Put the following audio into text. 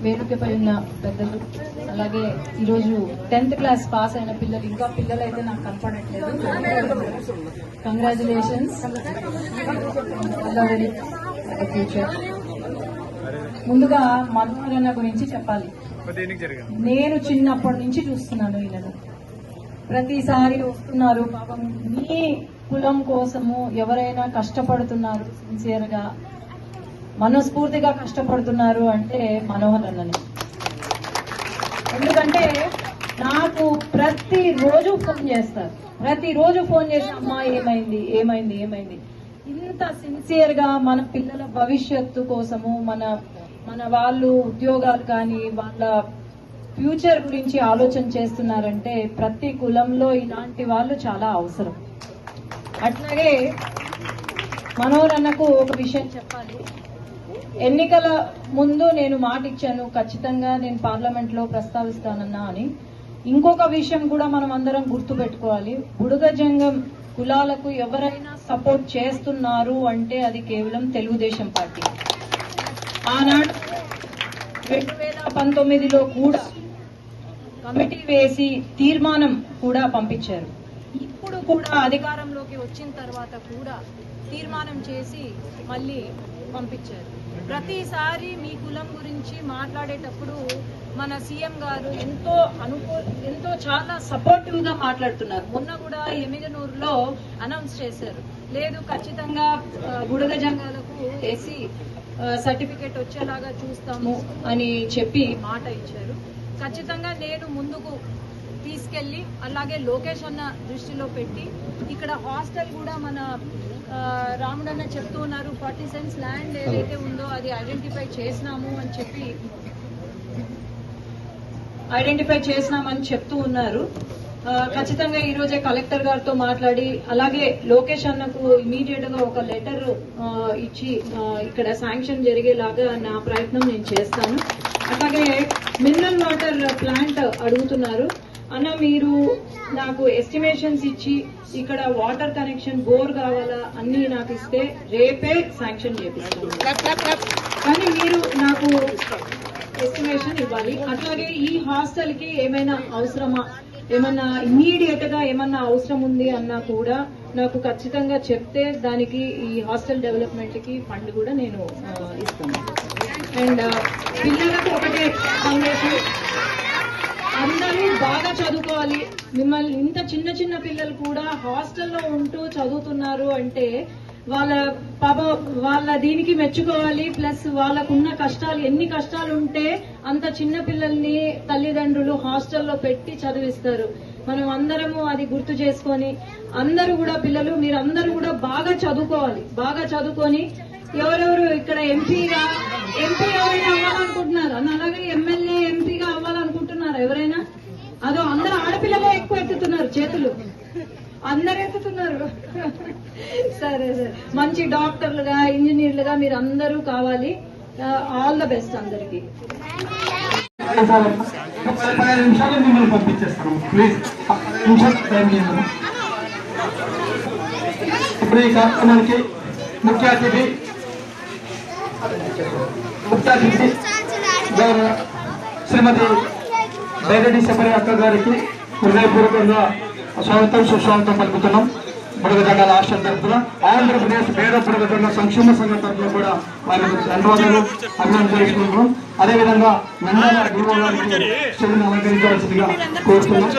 వేదికపై ఉన్న పెద్దలు, అలాగే ఈరోజు 10th క్లాస్ పాస్ అయిన పిల్లలు, ఇంకా పిల్లలు అయితే నాకు కనపడట్లేదు. Congratulations, future. ముందుగా మనోహరన్న గురించి చెప్పాలి. నేను చిన్నప్పటి నుంచి చూస్తున్నాను ఈయనను. ప్రతిసారి వస్తున్నారు. పాపం మీ కులం కోసము ఎవరైనా కష్టపడుతున్నారు, సిన్సియర్ గా మనస్ఫూర్తిగా కష్టపడుతున్నారు అంటే మనోహర్ అన్నని. ఎందుకంటే నాకు ప్రతిరోజు ఫోన్ చేస్తారు, ప్రతిరోజు ఫోన్ చేసి అమ్మా ఏమైంది ఏమైంది ఏమైంది. ఇంత సిన్సియర్ గా మన పిల్లల భవిష్యత్తు కోసము మన వాళ్ళు ఉద్యోగాలు కానీ వాళ్ళ ఫ్యూచర్ గురించి ఆలోచన చేస్తున్నారంటే ప్రతి కులంలో ఇలాంటి వాళ్ళు చాలా అవసరం. అట్లాగే మనోహర్ అన్నకు ఒక విషయం చెప్పాలి. ఎన్నికల ముందు నేను మాట ఇచ్చాను, ఖచ్చితంగా నేను పార్లమెంట్ లో ప్రస్తావిస్తానన్నా అని. ఇంకొక విషయం కూడా మనం అందరం గుర్తు పెట్టుకోవాలి. బుడుగ జంగం కులాలకు ఎవరైనా సపోర్ట్ చేస్తున్నారు అంటే అది కేవలం తెలుగుదేశం పార్టీ. ఆనాడు 2019లో కూడా కమిటీ వేసి తీర్మానం కూడా పంపించారు. ఇప్పుడు కూడా అధికారంలోకి వచ్చిన తర్వాత కూడా తీర్మానం చేసి మళ్ళీ పంపించారు. ప్రతిసారి మీ కులం గురించి మాట్లాడేటప్పుడు మన సీఎం గారు ఎంతో చాలా సపోర్టివ్ గా మాట్లాడుతున్నారు. మొన్న కూడా ఎమిగనూరులో అనౌన్స్ చేశారు, లేదు ఖచ్చితంగా బుడగ జంగాలకు ఎస్సీ సర్టిఫికేట్ వచ్చేలాగా చూస్తాము అని చెప్పి మాట ఇచ్చారు. ఖచ్చితంగా నేను ముందుకు తీసుకెళ్లి, అలాగే లోకేష్ అన్న దృష్టిలో పెట్టి, ఇక్కడ హాస్టల్ కూడా మన రాముడన్న చెప్తూ ఉన్నారు 40 సెంట్స్ ల్యాండ్ ఏదైతే ఉందో అది ఐడెంటిఫై చేసినామని చెప్తూ ఉన్నారు. ఖచ్చితంగా ఈ రోజే కలెక్టర్ గారితో మాట్లాడి, అలాగే లోకేష్ అన్నకు ఇమీడియట్ గా ఒక లెటర్ ఇచ్చి ఇక్కడ శాంక్షన్ జరిగేలాగా నా ప్రయత్నం నేను చేస్తాను. అలాగే మినరల్ వాటర్ ప్లాంట్ అడుగుతున్నారు అన్న, మీరు నాకు ఎస్టిమేషన్స్ ఇచ్చి ఇక్కడ వాటర్ కనెక్షన్ బోర్ కావాలా అన్ని నాకు ఇస్తే రేపే శాంక్షన్ చేపిస్తాను. కానీ మీరు నాకు ఎస్టిమేషన్ ఇవ్వాలి. అట్లాగే ఈ హాస్టల్ కి ఏమైనా అవసరమా, ఏమన్నా ఇమ్మీడియట్ గా ఏమన్నా అవసరం ఉంది అన్నా కూడా నాకు ఖచ్చితంగా చెప్తే దానికి ఈ హాస్టల్ డెవలప్మెంట్ కి ఫండ్ కూడా నేను ఇస్తాను. అండ్ పిల్లలకు ఒకటే సందేశం, అందరూ బాగా చదువుకోవాలి. మిమ్మల్ని ఇంత చిన్న పిల్లలు కూడా హాస్టల్లో ఉంటూ చదువుతున్నారు అంటే వాళ్ళ దీనికి మెచ్చుకోవాలి. ప్లస్ వాళ్ళకున్న కష్టాలు, ఎన్ని కష్టాలు ఉంటే అంత చిన్న పిల్లల్ని తల్లిదండ్రులు హాస్టల్లో పెట్టి చదివిస్తారు. మనం అందరము అది గుర్తు చేసుకొని అందరూ కూడా పిల్లలు మీరందరూ కూడా బాగా చదువుకోవాలి. బాగా చదువుకొని ఎవరెవరు ఇక్కడ ఎంపీ ఎవరైనా అవ్వాలనుకుంటున్నారు అన్న, అలాగే ఎమ్మెల్యే ఎంపీగా అవ్వాలనుకుంటున్నారు ఎవరైనా? అదో అందరూ ఆడపిల్లలే ఎక్కువ ఎత్తుతున్నారు చేతులు, అందరు ఎత్తుతున్నారు. సరే మంచి డాక్టర్లుగా ఇంజనీర్లుగా మీరు అందరూ కావాలి. ఆల్ ద బెస్ట్ అందరికి. 15 నిమిషాలు మిమ్మల్ని పంపించేస్తాను. ప్లీజ్ ఇప్పుడు ఈ కార్యక్రమానికి ముఖ్య అతిథి శ్రీమతి బైరెడ్డి శబరి అక్క గారికి హృదయపూర్వకంగా స్వాగతం సుస్వాగతం పలుకుతున్నాం. బుడగ జంగాల హాస్టల్ తరఫున ఆంధ్రప్రదేశ్ పేద బుడగ జంగాల సంక్షేమ సంఘం తరఫున కూడా వారికి ధన్యవాదాలు అభినందన చేసుకుంటున్నాం. అదేవిధంగా నంద్యాల డిఓ గారికి చెవిని అలంకరించాల్సిందిగా కోరుతున్నాం.